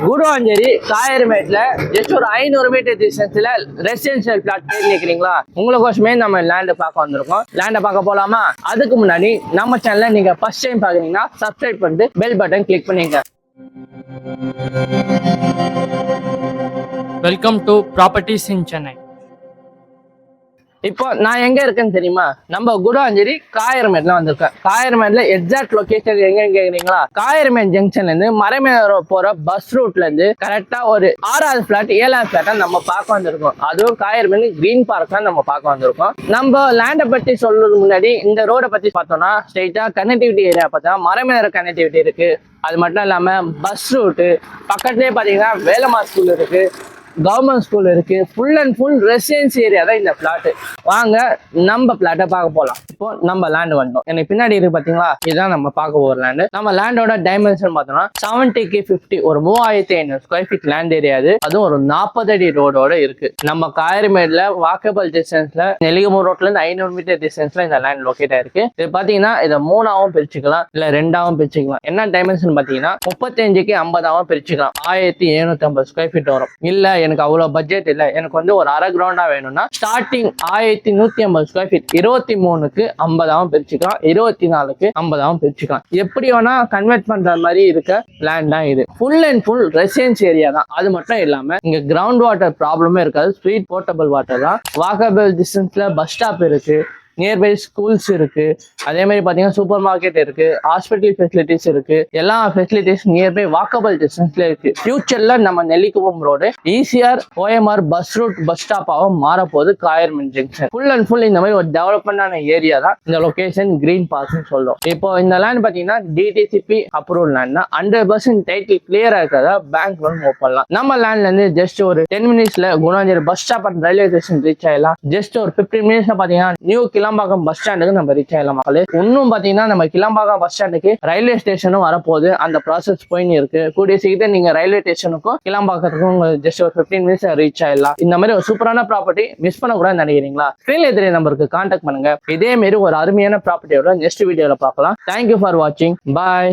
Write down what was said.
Guduvancheri காயர்மேட்ல just ஒரு 500 metre டிஸ்டன்ஸ்ல residential plot பேர் நிக்கிறீங்களா? உங்களுக்கோசமே நம்ம லேண்ட் பார்க்க வந்திருக்கோம். லேண்டை பார்க்க போலாமா? அதுக்கு முன்னாடி நம்ம சேனலை நீங்க ஃபர்ஸ்ட் டைம் பாக்குறீங்கன்னா சப்ஸ்கிரைப் பண்ணிட்டு பெல் பட்டன் கிளிக் பண்ணிங்க. வெல்கம் டு ப்ராப்பர்ட்டிஸ் இன் சென்னை. இப்போ நான் எங்க இருக்கேன்னு தெரியுமா? நம்ம குடுவாஞ்சேரி காயர்மேட்ல வந்திருக்கேன். காயர்மேட்ல எக்ஸாக்ட் லொகேஷன் எங்க கேக்குறீங்களா? காயர்மேட் ஜங்ஷன்ல இருந்து மறைமேல போற பஸ் ரூட்ல இருந்து கரெக்டா ஒரு 6வது பிளாட் 7வது பிளாட்டா நம்ம பார்க்க வந்திருக்கோம். அதுவும் காயர்மேட் கிரீன் பார்க் தான் நம்ம பார்க்க வந்திருக்கோம். நம்ம லேண்டை பத்தி சொல்றதுக்கு முன்னாடி இந்த ரோட பத்தி பார்த்தோம்னா ஸ்ட்ரெயிட்டா கனெக்டிவிட்டி ஏரியா பார்த்தா மறைமேல கனெக்டிவிட்டி இருக்கு. அது மட்டும் இல்லாம பஸ் ரூட்டு பக்கத்துலேயே பாத்தீங்கன்னா வேலம்மா ஸ்கூல் இருக்கு, கவர்மெண்ட் ஸ்கூல் இருக்கு. Full and full residency area தான் இந்த பிளாட். வாங்க நம்ம பிளாட்டை பார்க்க போகலாம். இப்போ நம்ம லேண்ட் வந்தோம். எனக்கு பின்னாடி இருக்கு பாத்தீங்களா, இதுதான் நம்ம பார்க்க போகிற லேண்டு. நம்ம லேண்டோட டைமென்ஷன் பார்த்தோம்னா 70x50 ஒரு 3500 ஸ்கொயர் ஃபீட் லேண்ட் ஏரியா. அதுவும் ஒரு 40 அடி ரோடோட இருக்கு. நம்ம காயர்மேட்ல வாக்கபிள் டிஸ்டன்ஸ்ல நெல்லிகமூர் ரோட்ல இருந்து 500 மீட்டர் டிஸ்டன்ஸ்ல இந்த லேண்ட் லொகேட் ஆயிருக்கு. இது பாத்தீங்கன்னா இதை 3ஆவும் பிரிச்சுக்கலாம், இல்ல 2ஆவும் பிரிச்சுக்கலாம். என்ன டைமென்ஷன் பாத்தீங்கன்னா 35க்கு 50ஆவும் பிரிச்சுக்கலாம். 1750 ஸ்கொயர் ஃபீட் வரும். இல்ல எனக்கு அவ்வளவு பட்ஜெட் இல்ல, எனக்கு வந்து ஒரு அரை கிரவுண்டா வேணும்னா ஸ்டார்டிங் 1150 ஸ்கொயர் ஃபீட் 23க்கு 50ஆவும் பிரிச்சுக்கலாம், 24க்கு 50ஆவும் பிரிச்சுக்கலாம். எப்படி வேணா கன்வெர்ட் பண்ற மாதிரி இருக்க லேண்ட் தான் இது. Full and full residency area தான். அது மட்டும் இல்லாம இங்க கிரவுண்ட் வாட்டர் ப்ராப்ளமே இருக்காது. ஸ்ட்ரீட் போர்ட்டபிள் வாட்டர் தான். வாக்கபிள் டிஸ்டன்ஸ்ல பஸ் ஸ்டாப் இருக்கு, நியர்பை ஸ்கூல்ஸ் இருக்கு, அதே மாதிரி பாத்தீங்கன்னா சூப்பர் மார்க்கெட் இருக்கு, ஹாஸ்பிட்டல் ஃபெசிலிட்டிஸ் இருக்கு. எல்லா ஃபெசிலிட்டிஸ் நியர்பை வாக்கபிள் டிஸ்டன்ஸ்ல இருக்கு. ஃபியூச்சர்ல நம்ம Nellikuppam road ECR OMR bus route bus ஸ்டாப்பாகவும் மாறப்போகுது காயர்மேட் ஜங்ஷன். ஃபுல் அண்ட் ஃபுல் இந்த மாதிரி ஒரு டெவலப்மெண்டான ஏரியா தான் இந்த லொகேஷன் கிரீன் பார்க்னு சொல்றோம். இப்போ இந்த லேண்ட் பாத்தீங்கன்னா DTCP அப்ரூவல் லேண்ட் தான். 100% டைட்டில் கிளியரா இருக்கிறதா பேங்க் லோன் மூவ் பண்ணலாம். நம்ம லேண்ட்ல இருந்து ஜஸ்ட் ஒரு 10 மினிட்ஸ்ல Gunancheri bus stop and railway station reach ஆயிடலாம். ஜஸ்ட் ஒரு 15 மினிட்ஸ்ல பாத்தீங்கன்னா நியூ கிளம்பாக்கம் பஸ் ஸ்டாண்டுக்கு நம்ம ரீச் ஆகலாம். மக்களே இன்னும் பாத்தீங்கன்னா நம்ம கிளம்பாக்கம் பஸ் ஸ்டாண்டுக்கு ரயில்வே ஸ்டேஷனும் வரப்போகுது. அந்த ப்ராசஸ் போயின்னு இருக்கு. கூடிய சீக்கிரம் நீங்க ரயில்வே ஸ்டேஷனுக்கும் கிளம்பாக்கத்துக்கும் ஜஸ்ட் ஒரு 15 மினிட்ஸ் ரீச் ஆயிடலாம். இந்த மாதிரி ஒரு சூப்பரான ப்ராப்பர்ட்டி மிஸ் பண்ண கூட நினைக்கிறீங்களா? ஸ்கிரீன்ல தெரிய நம்பருக்கு கான்டாக்ட் பண்ணுங்க. இதே மாதிரி ஒரு அருமையான ப்ராப்பர்ட்டியோட நெக்ஸ்ட் வீடியோல பார்க்கலாம். தேங்க்யூ ஃபார் வாட்சிங். பாய்.